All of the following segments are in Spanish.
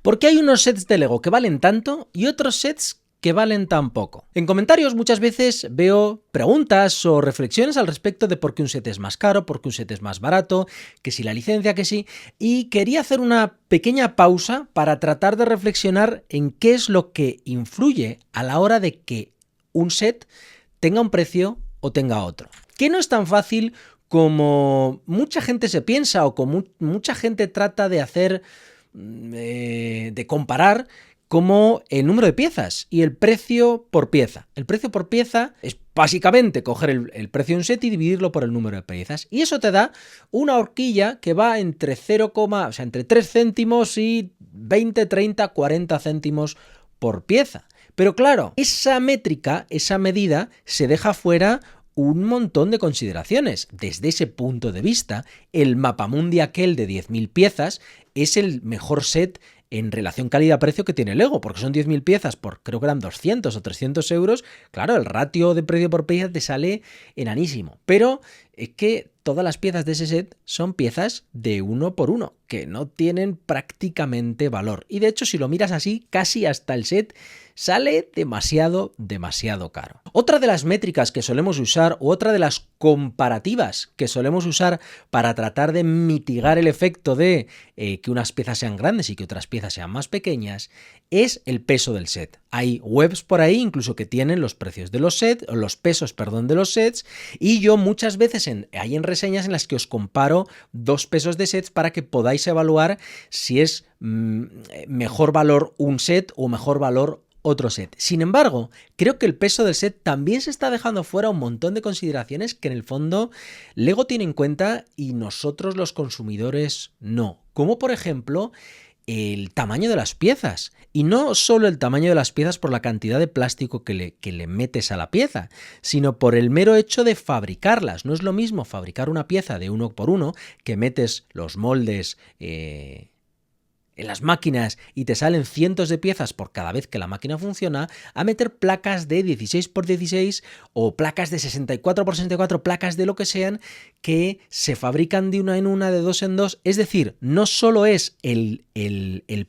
¿Por qué hay unos sets de Lego que valen tanto y otros sets que valen tan poco? En comentarios muchas veces veo preguntas o reflexiones al respecto de por qué un set es más caro, por qué un set es más barato, que si la licencia, que sí, y quería hacer una pequeña pausa para tratar de reflexionar en qué es lo que influye a la hora de que un set tenga un precio o tenga otro. Que no es tan fácil como mucha gente se piensa o como mucha gente trata de hacer, de comparar, como el número de piezas y el precio por pieza. El precio por pieza es básicamente coger el precio de un set y dividirlo por el número de piezas. Y eso te da una horquilla que va entre entre 3 céntimos y 20, 30, 40 céntimos por pieza. Pero claro, esa métrica, esa medida, se deja fuera un montón de consideraciones. Desde ese punto de vista, el Mapamundi aquel de 10.000 piezas es el mejor set en relación calidad-precio que tiene Lego, porque son 10.000 piezas por, creo que eran 200 o 300 euros, claro, el ratio de precio por pieza te sale enanísimo. Pero es que todas las piezas de ese set son piezas de 1 por 1, que no tienen prácticamente valor. Y de hecho, si lo miras así, casi hasta el set sale demasiado caro. Otra de las métricas que solemos usar, u otra de las comparativas que solemos usar para tratar de mitigar el efecto de que unas piezas sean grandes y que otras piezas sean más pequeñas, es el peso del set. Hay webs por ahí incluso que tienen los precios de los sets, o los pesos, perdón, de los sets, y yo muchas veces hay en reseñas en las que os comparo dos pesos de sets para que podáis evaluar si es mejor valor un set o mejor valor otro set. Sin embargo, creo que el peso del set también se está dejando fuera un montón de consideraciones que en el fondo Lego tiene en cuenta y nosotros los consumidores no. Como por ejemplo el tamaño de las piezas. Y no solo el tamaño de las piezas por la cantidad de plástico que le metes a la pieza, sino por el mero hecho de fabricarlas. No es lo mismo fabricar una pieza de 1 por 1 que metes los moldes en las máquinas y te salen cientos de piezas por cada vez que la máquina funciona, a meter placas de 16 por 16 o placas de 64 por 64, placas de lo que sean, que se fabrican de una en una, de dos en dos. Es decir, no solo es el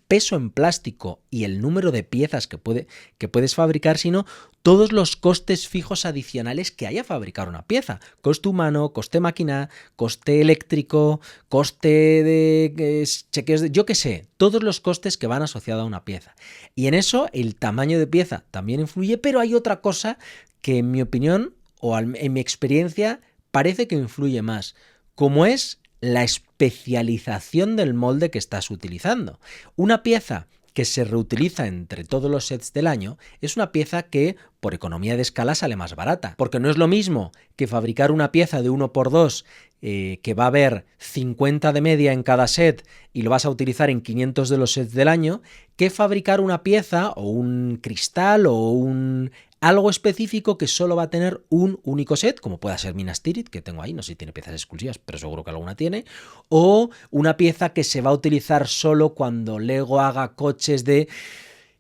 peso en plástico y el número de piezas que puedes fabricar, sino todos los costes fijos adicionales que haya fabricar una pieza. Coste humano, coste máquina, coste eléctrico, coste de chequeos, yo qué sé, todos los costes que van asociados a una pieza. Y en eso el tamaño de pieza también influye, pero hay otra cosa que en mi opinión o en mi experiencia parece que influye más, como es la especialización del molde que estás utilizando. Una pieza que se reutiliza entre todos los sets del año es una pieza que por economía de escala sale más barata, porque no es lo mismo que fabricar una pieza de 1 por 2 que va a haber 50 de media en cada set y lo vas a utilizar en 500 de los sets del año, que fabricar una pieza o un cristal o algo específico que solo va a tener un único set, como pueda ser Minas Tirith, que tengo ahí, no sé si tiene piezas exclusivas, pero seguro que alguna tiene, o una pieza que se va a utilizar solo cuando Lego haga coches de...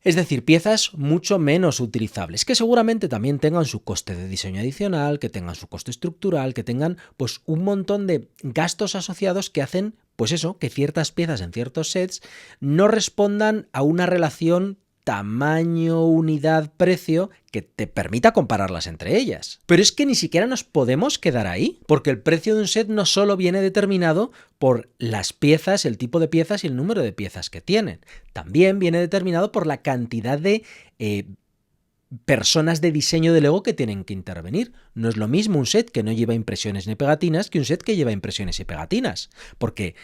Es decir, piezas mucho menos utilizables, que seguramente también tengan su coste de diseño adicional, que tengan su coste estructural, que tengan pues un montón de gastos asociados que hacen, pues eso, que ciertas piezas en ciertos sets no respondan a una relación tamaño, unidad, precio que te permita compararlas entre ellas. Pero es que ni siquiera nos podemos quedar ahí, porque el precio de un set no solo viene determinado por las piezas, el tipo de piezas y el número de piezas que tienen. También viene determinado por la cantidad de personas de diseño de Lego que tienen que intervenir. No es lo mismo un set que no lleva impresiones ni pegatinas que un set que lleva impresiones y pegatinas, porque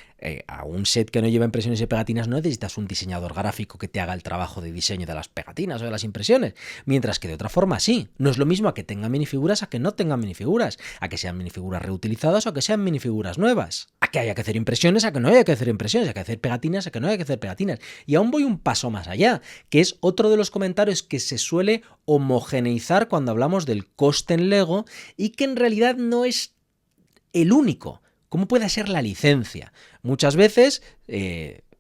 a un set que no lleva impresiones y pegatinas no necesitas un diseñador gráfico que te haga el trabajo de diseño de las pegatinas o de las impresiones, mientras que de otra forma sí. No es lo mismo a que tengan minifiguras a que no tengan minifiguras, a que sean minifiguras reutilizadas o a que sean minifiguras nuevas, a que haya que hacer impresiones, a que no haya que hacer impresiones, a que hacer pegatinas, a que no haya que hacer pegatinas. Y aún voy un paso más allá, que es otro de los comentarios que se suele homogeneizar cuando hablamos del coste en Lego y que en realidad no es el único. ¿Cómo puede ser la licencia? Muchas veces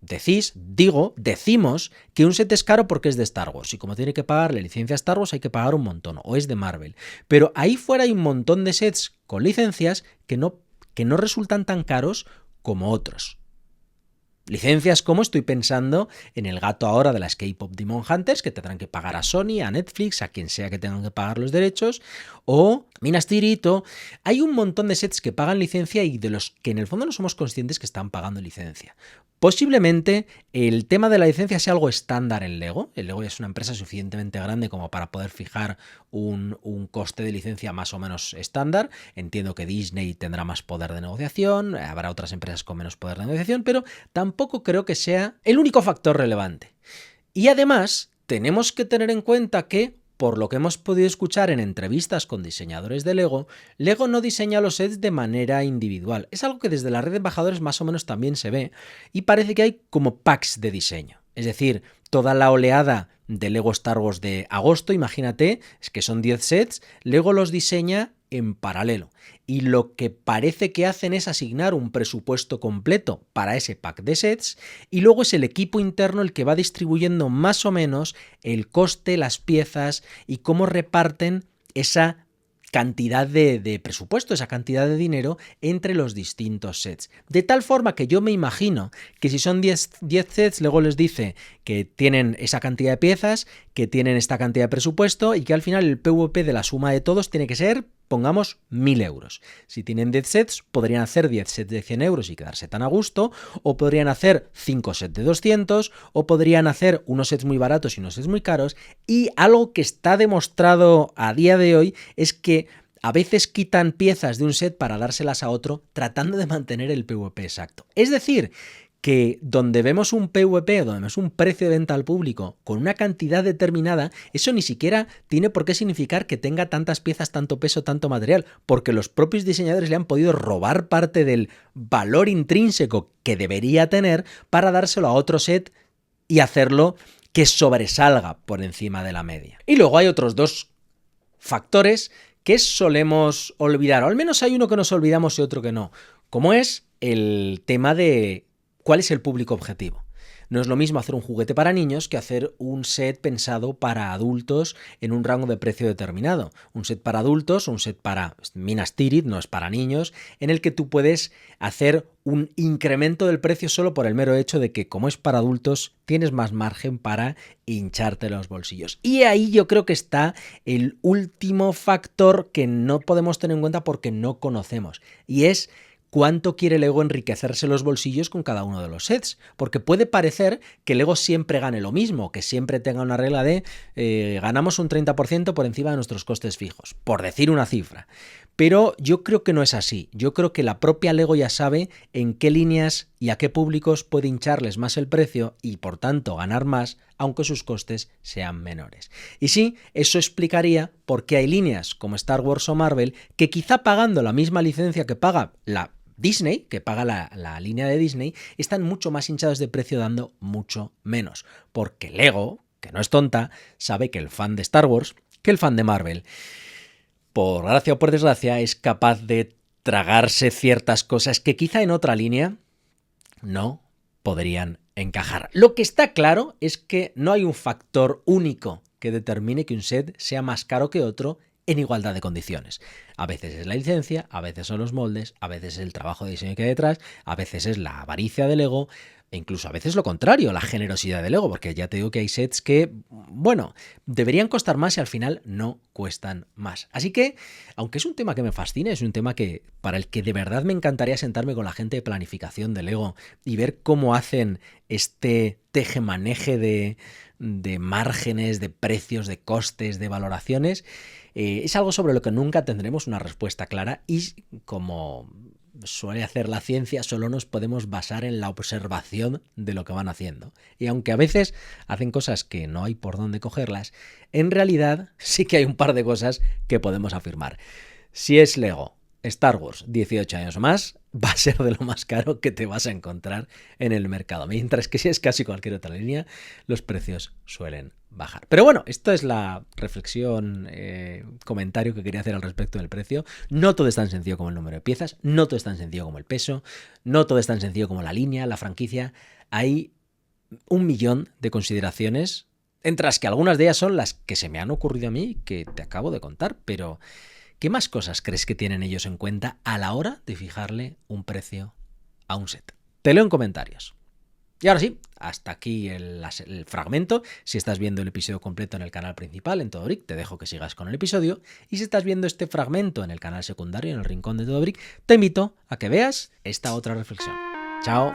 decimos que un set es caro porque es de Star Wars y como tiene que pagar la licencia Star Wars hay que pagar un montón, o es de Marvel. Pero ahí fuera hay un montón de sets con licencias que no resultan tan caros como otros. Licencias como estoy pensando en el gato ahora de las K-Pop Demon Hunters, que tendrán que pagar a Sony, a Netflix, a quien sea que tengan que pagar los derechos, o Minas Tirith. Hay un montón de sets que pagan licencia y de los que en el fondo no somos conscientes que están pagando licencia. Posiblemente el tema de la licencia sea algo estándar en Lego. El Lego ya es una empresa suficientemente grande como para poder fijar un coste de licencia más o menos estándar. Entiendo que Disney tendrá más poder de negociación, habrá otras empresas con menos poder de negociación, pero tampoco creo que sea el único factor relevante. Y además, tenemos que tener en cuenta que, por lo que hemos podido escuchar en entrevistas con diseñadores de Lego, Lego no diseña los sets de manera individual. Es algo que desde la red de embajadores más o menos también se ve y parece que hay como packs de diseño. Es decir, toda la oleada de Lego Star Wars de agosto, imagínate, es que son 10 sets, Lego los diseña en paralelo. Y lo que parece que hacen es asignar un presupuesto completo para ese pack de sets y luego es el equipo interno el que va distribuyendo más o menos el coste, las piezas y cómo reparten esa cantidad de presupuesto, esa cantidad de dinero entre los distintos sets. De tal forma que yo me imagino que si son 10 sets, luego les dice que tienen esa cantidad de piezas, que tienen esta cantidad de presupuesto y que al final el PVP de la suma de todos tiene que ser, pongamos, 1.000 euros. Si tienen 10 sets, podrían hacer 10 sets de 100 euros y quedarse tan a gusto, o podrían hacer 5 sets de 200, o podrían hacer unos sets muy baratos y unos sets muy caros, y algo que está demostrado a día de hoy es que a veces quitan piezas de un set para dárselas a otro, tratando de mantener el PVP exacto. Es decir, que donde vemos un PVP, donde vemos un precio de venta al público con una cantidad determinada, eso ni siquiera tiene por qué significar que tenga tantas piezas, tanto peso, tanto material, porque los propios diseñadores le han podido robar parte del valor intrínseco que debería tener para dárselo a otro set y hacerlo que sobresalga por encima de la media. Y luego hay otros dos factores que solemos olvidar, o al menos hay uno que nos olvidamos y otro que no, como es el tema de ¿cuál es el público objetivo? No es lo mismo hacer un juguete para niños que hacer un set pensado para adultos en un rango de precio determinado. Un set para adultos, un set para Minas Tirith, no es para niños, en el que tú puedes hacer un incremento del precio solo por el mero hecho de que, como es para adultos, tienes más margen para hincharte los bolsillos. Y ahí yo creo que está el último factor que no podemos tener en cuenta porque no conocemos, y es cuánto quiere Lego enriquecerse los bolsillos con cada uno de los sets, porque puede parecer que Lego siempre gane lo mismo, que siempre tenga una regla de ganamos un 30% por encima de nuestros costes fijos, por decir una cifra. Pero yo creo que no es así. Yo creo que la propia Lego ya sabe en qué líneas y a qué públicos puede hincharles más el precio y por tanto ganar más, aunque sus costes sean menores. Y sí, eso explicaría por qué hay líneas como Star Wars o Marvel que quizá pagando la misma licencia que paga la Disney, que paga la línea de Disney, están mucho más hinchados de precio dando mucho menos. Porque Lego, que no es tonta, sabe que el fan de Star Wars, que el fan de Marvel, por gracia o por desgracia, es capaz de tragarse ciertas cosas que quizá en otra línea no podrían encajar. Lo que está claro es que no hay un factor único que determine que un set sea más caro que otro en igualdad de condiciones. A veces es la licencia, a veces son los moldes, a veces es el trabajo de diseño que hay detrás, a veces es la avaricia del Lego, e incluso a veces lo contrario, la generosidad del Lego, porque ya te digo que hay sets que, bueno, deberían costar más y al final no cuestan más. Así que, aunque es un tema que me fascina, es un tema que para el que de verdad me encantaría sentarme con la gente de planificación del Lego y ver cómo hacen este tejemaneje de márgenes, de precios, de costes, de valoraciones, es algo sobre lo que nunca tendremos una respuesta clara y, como suele hacer la ciencia, solo nos podemos basar en la observación de lo que van haciendo. Y aunque a veces hacen cosas que no hay por dónde cogerlas, en realidad sí que hay un par de cosas que podemos afirmar. Si es Lego, Star Wars, 18 años o más, va a ser de lo más caro que te vas a encontrar en el mercado. Mientras que si es casi cualquier otra línea, los precios suelen bajar. Pero bueno, esto es la reflexión, comentario que quería hacer al respecto del precio. No todo es tan sencillo como el número de piezas, no todo es tan sencillo como el peso, no todo es tan sencillo como la línea, la franquicia. Hay 1.000.000 de consideraciones, entre las que algunas de ellas son las que se me han ocurrido a mí, que te acabo de contar, pero ¿qué más cosas crees que tienen ellos en cuenta a la hora de fijarle un precio a un set? Te leo en comentarios. Y ahora sí, hasta aquí el fragmento. Si estás viendo el episodio completo en el canal principal, en Todo Brick, te dejo que sigas con el episodio. Y si estás viendo este fragmento en el canal secundario, en el rincón de Todo Brick, te invito a que veas esta otra reflexión. Chao.